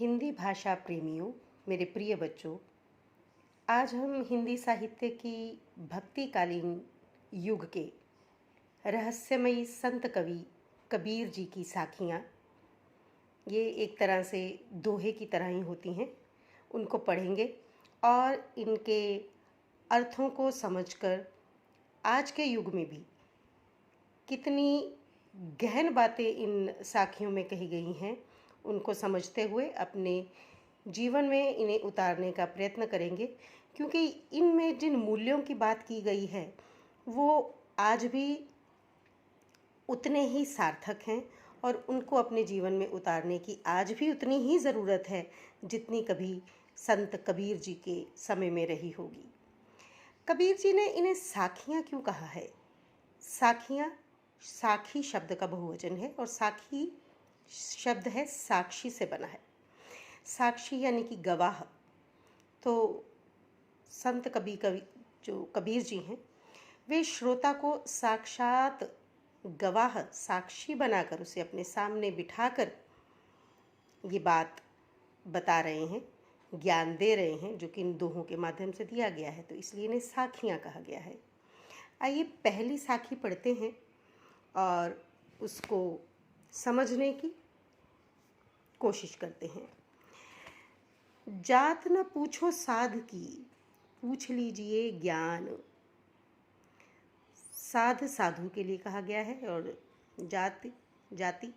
हिंदी भाषा प्रेमियों, मेरे प्रिय बच्चों, आज हम हिंदी साहित्य की भक्तिकालीन युग के रहस्यमयी संत कवि कबीर जी की साखियाँ, ये एक तरह से दोहे की तरह ही होती हैं, उनको पढ़ेंगे और इनके अर्थों को समझकर आज के युग में भी कितनी गहन बातें इन साखियों में कही गई हैं, उनको समझते हुए अपने जीवन में इन्हें उतारने का प्रयत्न करेंगे, क्योंकि इनमें जिन मूल्यों की बात की गई है वो आज भी उतने ही सार्थक हैं और उनको अपने जीवन में उतारने की आज भी उतनी ही ज़रूरत है जितनी कभी संत कबीर जी के समय में रही होगी। कबीर जी ने इन्हें साखियाँ क्यों कहा है? साखियाँ, साखी शब्द का बहुवचन है और साखी शब्द है साक्षी से बना है। साक्षी यानी कि गवाह। तो संत कवि जो कबीर जी हैं, वे श्रोता को साक्षात गवाह, साक्षी बनाकर उसे अपने सामने बिठाकर ये बात बता रहे हैं, ज्ञान दे रहे हैं, जो कि इन दोहों के माध्यम से दिया गया है, तो इसलिए इन्हें साखियाँ कहा गया है। आइए पहली साखी पढ़ते हैं और उसको समझने की कोशिश करते हैं। जात न पूछो साध की, पूछ लीजिए ज्ञान। साध साधु के लिए कहा गया है और जाति।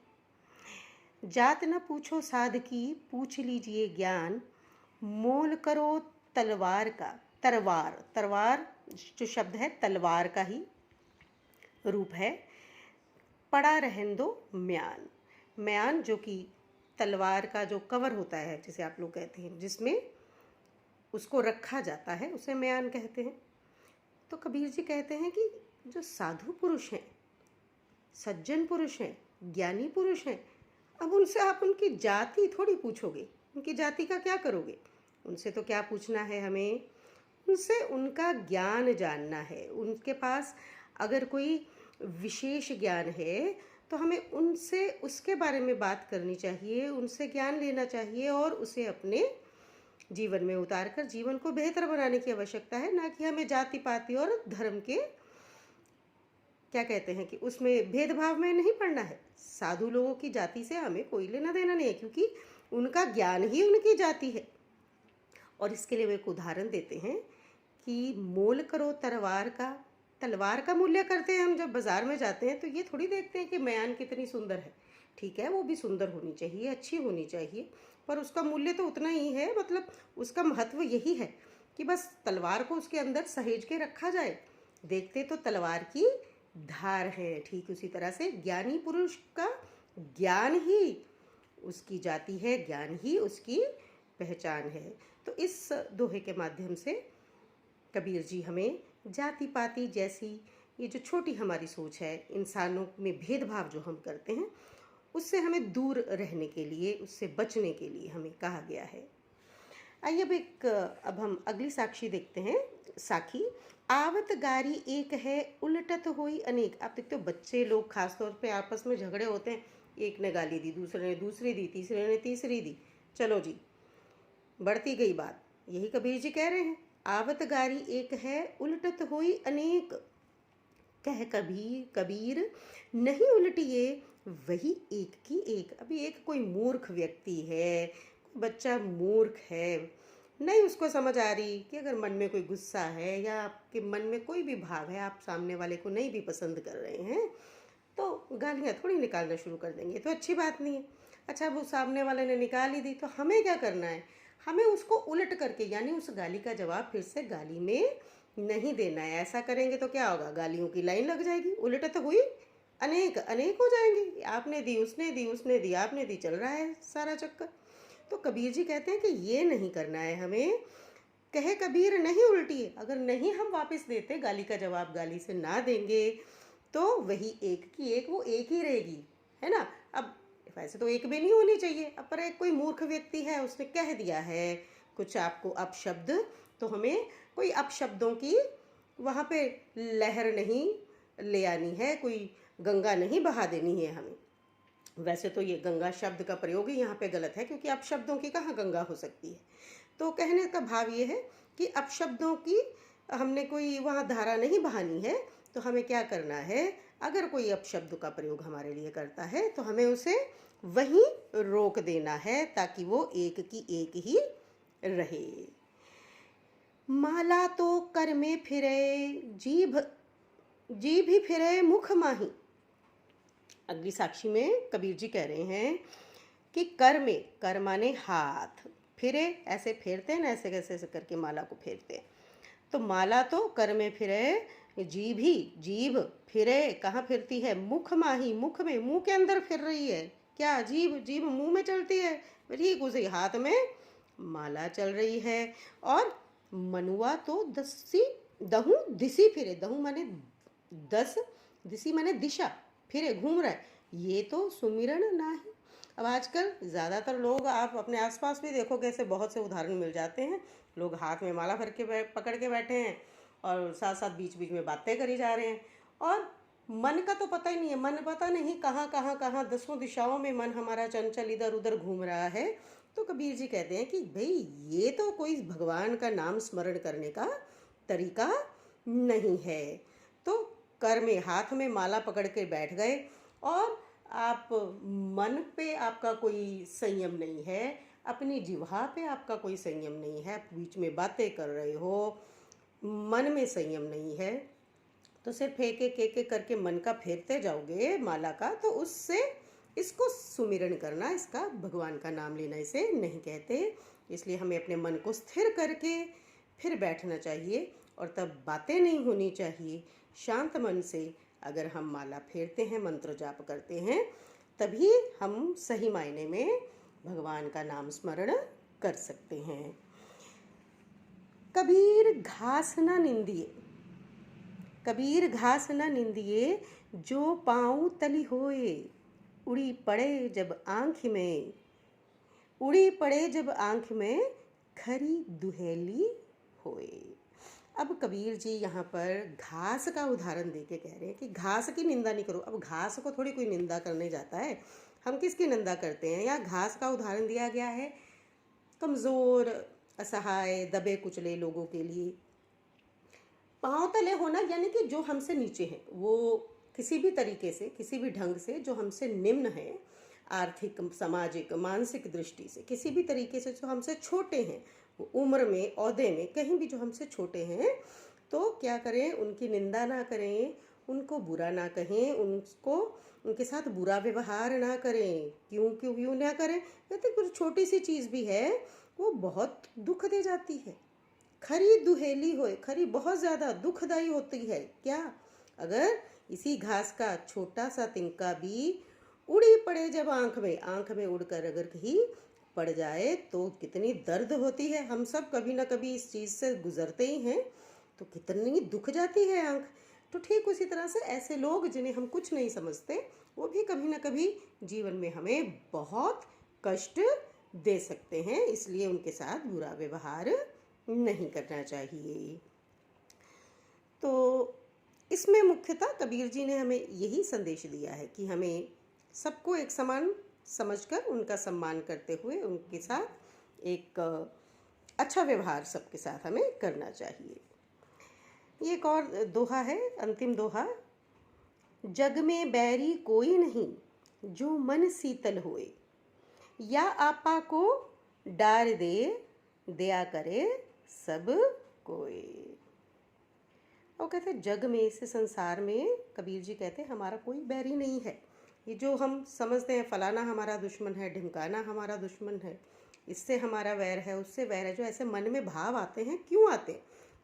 जात न पूछो साध की, पूछ लीजिए ज्ञान। मोल करो तलवार का। तरवार जो शब्द है तलवार का ही रूप है। पड़ा रहन दो म्यान। म्यान जो कि तलवार का जो कवर होता है, जिसे आप लोग कहते हैं, जिसमें उसको रखा जाता है, उसे म्यान कहते हैं। तो कबीर जी कहते हैं कि जो साधु पुरुष हैं, सज्जन पुरुष हैं, ज्ञानी पुरुष हैं, अब उनसे आप उनकी जाति थोड़ी पूछोगे, उनकी जाति का क्या करोगे? उनसे तो क्या पूछना है हमें? उनसे उनका ज्ञान जानना है। उनके पास अगर कोई विशेष ज्ञान है तो हमें उनसे उसके बारे में बात करनी चाहिए, उनसे ज्ञान लेना चाहिए और उसे अपने जीवन में उतार कर जीवन को बेहतर बनाने की आवश्यकता है, ना कि हमें जाति पाति और धर्म के क्या कहते हैं कि उसमें भेदभाव में नहीं पड़ना है। साधु लोगों की जाति से हमें कोई लेना देना नहीं है, क्योंकि उनका ज्ञान ही उनकी जाति है। और इसके लिए वे एक उदाहरण देते हैं कि मोल करो तलवार का मूल्य करते हैं हम जब बाज़ार में जाते हैं, तो ये थोड़ी देखते हैं कि म्यान कितनी सुंदर है। ठीक है, वो भी सुंदर होनी चाहिए, अच्छी होनी चाहिए, पर उसका मूल्य तो उतना ही है। मतलब उसका महत्व यही है कि बस तलवार को उसके अंदर सहेज के रखा जाए। देखते तो तलवार की धार है। ठीक उसी तरह से ज्ञानी पुरुष का ज्ञान ही उसकी जाति है, ज्ञान ही उसकी पहचान है। तो इस दोहे के माध्यम से कबीर जी हमें जाति पाति जैसी ये जो छोटी हमारी सोच है, इंसानों में भेदभाव जो हम करते हैं, उससे हमें दूर रहने के लिए, उससे बचने के लिए हमें कहा गया है। आइए अब हम अगली साक्षी देखते हैं। साखी, आवत गारी एक है, उलटत होई अनेक। आप देखते हो बच्चे लोग खासतौर पे आपस में झगड़े होते हैं, एक ने गाली दी, दूसरे ने दूसरी दी, तीसरे ने तीसरी दी, चलो जी बढ़ती गई बात। यही कबीर जी कह रहे हैं, आवत गारी एक है, उलटत होई अनेक। कह कबीर नहीं उलटिए, वही एक की एक। अभी एक कोई मूर्ख व्यक्ति है, बच्चा मूर्ख है, नहीं उसको समझ आ रही कि अगर मन में कोई गुस्सा है या आपके मन में कोई भी भाव है, आप सामने वाले को नहीं भी पसंद कर रहे हैं, तो गालियाँ थोड़ी निकालना शुरू कर देंगे, तो अच्छी बात नहीं है। अच्छा, वो सामने वाले ने निकाल ही दी, तो हमें क्या करना है? हमें उसको उलट करके, यानी उस गाली का जवाब फिर से गाली में नहीं देना है। ऐसा करेंगे तो क्या होगा? गालियों की लाइन लग जाएगी, उलट तो हुई अनेक हो जाएंगे। आपने दी, उसने दी, उसने दी, आपने दी, चल रहा है सारा चक्कर। तो कबीर जी कहते हैं कि ये नहीं करना है हमें। कहे कबीर नहीं उल्टी। अगर नहीं हम वापस देते, गाली का जवाब गाली से ना देंगे, तो वही एक की एक, वो एक ही रहेगी, है ना। अब वैसे तो एक भी नहीं होनी चाहिए, अब पर एक कोई मूर्ख व्यक्ति है, उसने कह दिया है कुछ आपको अपशब्द, तो हमें कोई अपशब्दों की वहाँ पे लहर नहीं ले आनी है, कोई गंगा नहीं बहा देनी है हमें। वैसे तो ये गंगा शब्द का प्रयोग ही यहाँ पे गलत है, क्योंकि अपशब्दों की कहाँ गंगा हो सकती है। तो कहने का भाव ये है कि अपशब्दों की हमने कोई वहाँ धारा नहीं बहानी है, तो हमें क्या करना है, अगर कोई अपशब्द का प्रयोग हमारे लिए करता है तो हमें उसे वहीं रोक देना है, ताकि वो एक की एक ही रहे। माला तो कर में फिरे, जीभ ही फिरे मुख माही। अगली साक्षी में कबीर जी कह रहे हैं कि कर माने हाथ, फिरे ऐसे फेरते हैं ना, ऐसे कैसे करके माला को फेरते हैं। तो माला तो कर में फिरे, जीभ फिरे, कहाँ फिरती है, मुख माही, मुख में, मुंह के अंदर फिर रही है। क्या जीभ मुंह में चलती है, ठीक उसी हाथ में माला चल रही है। और मनुआ तो दहू दिसी फिरे, दहू माने 10, दिसी माने दिशा, फिरे घूम रहा है, ये तो सुमिरन नाही। अब आजकल ज़्यादातर लोग, आप अपने आसपास भी देखोगे, ऐसे बहुत से उदाहरण मिल जाते हैं, लोग हाथ में माला भर के पकड़ के बैठे हैं और साथ साथ बीच बीच में बातें करी जा रहे हैं, और मन का तो पता ही नहीं है, मन पता नहीं कहाँ कहाँ कहाँ 10 दिशाओं में मन हमारा चंचल इधर उधर घूम रहा है। तो कबीर जी कहते हैं कि भाई ये तो कोई भगवान का नाम स्मरण करने का तरीका नहीं है। तो कर में, हाथ में माला पकड़ के बैठ गए और आप मन पे आपका कोई संयम नहीं है, अपनी जिह्वा पे आपका कोई संयम नहीं है, आप बीच में बातें कर रहे हो, मन में संयम नहीं है, तो सिर्फ एक एक करके मन का फेरते जाओगे माला का, तो उससे इसको सुमिरन करना, इसका भगवान का नाम लेना इसे नहीं कहते। इसलिए हमें अपने मन को स्थिर करके फिर बैठना चाहिए, और तब बातें नहीं होनी चाहिए। शांत मन से अगर हम माला फेरते हैं, मंत्र जाप करते हैं, तभी हम सही मायने में भगवान का नाम स्मरण कर सकते हैं। कबीर घास न निंदिए, कबीर घास न निंदिए, जो पाँव तली होए, उड़ी पड़े जब आँख में, उड़ी पड़े जब आँख में, खरी दुहेली होए। अब कबीर जी यहाँ पर घास का उदाहरण देके कह रहे हैं कि घास की निंदा नहीं करो। अब घास को थोड़ी कोई निंदा करने जाता है, हम किसकी निंदा करते हैं। या घास का उदाहरण दिया गया है कमज़ोर, असहाय, दबे कुचले लोगों के लिए। पाँव तले होना यानी कि जो हमसे नीचे हैं, वो किसी भी तरीके से, किसी भी ढंग से जो हमसे निम्न है, आर्थिक, सामाजिक, मानसिक दृष्टि से, किसी भी तरीके से जो हमसे छोटे हैं, उम्र में, ओहदे में, कहीं भी जो हमसे छोटे हैं, तो क्या करें, उनकी निंदा ना करें, उनको बुरा ना कहें, उनको, उनके साथ बुरा व्यवहार ना करें। क्यों ना करें, कहते कुछ छोटी सी चीज़ भी है वो बहुत दुख दे जाती है। खरी दुहेली होए, खरी बहुत ज़्यादा दुखदाई होती है। क्या, अगर इसी घास का छोटा सा तिनका भी उड़ी पड़े जब आँख में उड़कर अगर कहीं पड़ जाए तो कितनी दर्द होती है। हम सब कभी ना कभी इस चीज़ से गुजरते ही हैं, तो कितनी दुख जाती है आँख। तो ठीक उसी तरह से ऐसे लोग जिन्हें हम कुछ नहीं समझते, वो भी कभी ना कभी जीवन में हमें बहुत कष्ट दे सकते हैं, इसलिए उनके साथ बुरा व्यवहार नहीं करना चाहिए। तो इसमें मुख्यतः कबीर जी ने हमें यही संदेश दिया है कि हमें सबको एक समान समझकर उनका सम्मान करते हुए उनके साथ एक अच्छा व्यवहार सबके साथ हमें करना चाहिए। ये एक और दोहा है, अंतिम दोहा। जग में बैरी कोई नहीं, जो मन शीतल होए, या आपा को डार दे, दया करे सब कोई। वो कहते जग में, इस संसार में, कबीर जी कहते हमारा कोई बैरी नहीं है। ये जो हम समझते हैं फलाना हमारा दुश्मन है, ढिमकाना हमारा दुश्मन है, इससे हमारा वैर है, उससे वैर है, जो ऐसे मन में भाव आते हैं, क्यों आते हैं?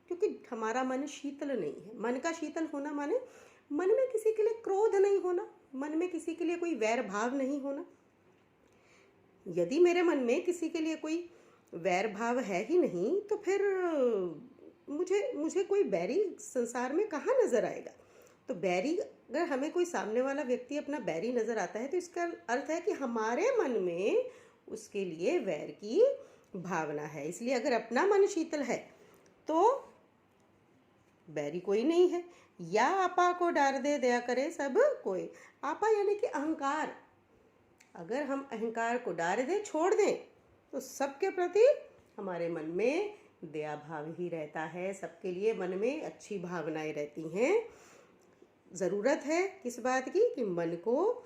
क्योंकि हमारा मन शीतल नहीं है। मन का शीतल होना माने मन में किसी के लिए क्रोध नहीं होना, मन में किसी के लिए कोई वैर भाव नहीं होना। यदि मेरे मन में किसी के लिए कोई वैर भाव है ही नहीं, तो फिर मुझे कोई बैरी संसार में कहाँ नज़र आएगा। तो बैरी, अगर हमें कोई सामने वाला व्यक्ति अपना बैरी नज़र आता है, तो इसका अर्थ है कि हमारे मन में उसके लिए वैर की भावना है। इसलिए अगर अपना मन शीतल है तो बैरी कोई नहीं है। या आपा को डार दे, दया करे सब कोई। आपा यानी कि अहंकार, अगर हम अहंकार को डाल दें, छोड़ दें, तो सबके प्रति हमारे मन में दया भाव ही रहता है, सबके लिए मन में अच्छी भावनाएं रहती हैं। ज़रूरत है किस बात की कि मन को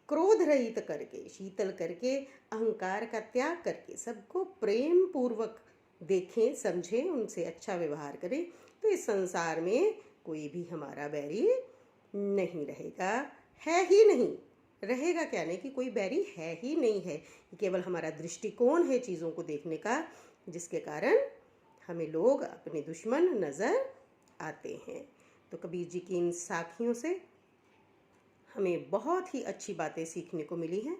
क्रोध रहित करके, शीतल करके, अहंकार का त्याग करके सबको प्रेम पूर्वक देखें, समझें, उनसे अच्छा व्यवहार करें, तो इस संसार में कोई भी हमारा बैरी नहीं रहेगा, है ही नहीं। रहेगा क्या नहीं कि कोई बैरी है ही नहीं है, केवल हमारा दृष्टिकोण है चीज़ों को देखने का, जिसके कारण हमें लोग अपने दुश्मन नज़र आते हैं। तो कबीर जी की इन साखियों से हमें बहुत ही अच्छी बातें सीखने को मिली हैं।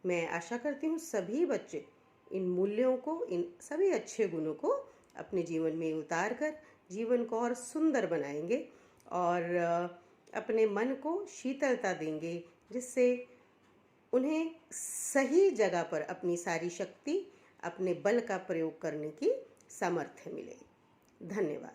मैं आशा करती हूँ सभी बच्चे इन मूल्यों को, इन सभी अच्छे गुणों को अपने जीवन में उतार कर जीवन को और सुंदर बनाएंगे और अपने मन को शीतलता देंगे, जिससे उन्हें सही जगह पर अपनी सारी शक्ति, अपने बल का प्रयोग करने की सामर्थ्य मिले। धन्यवाद।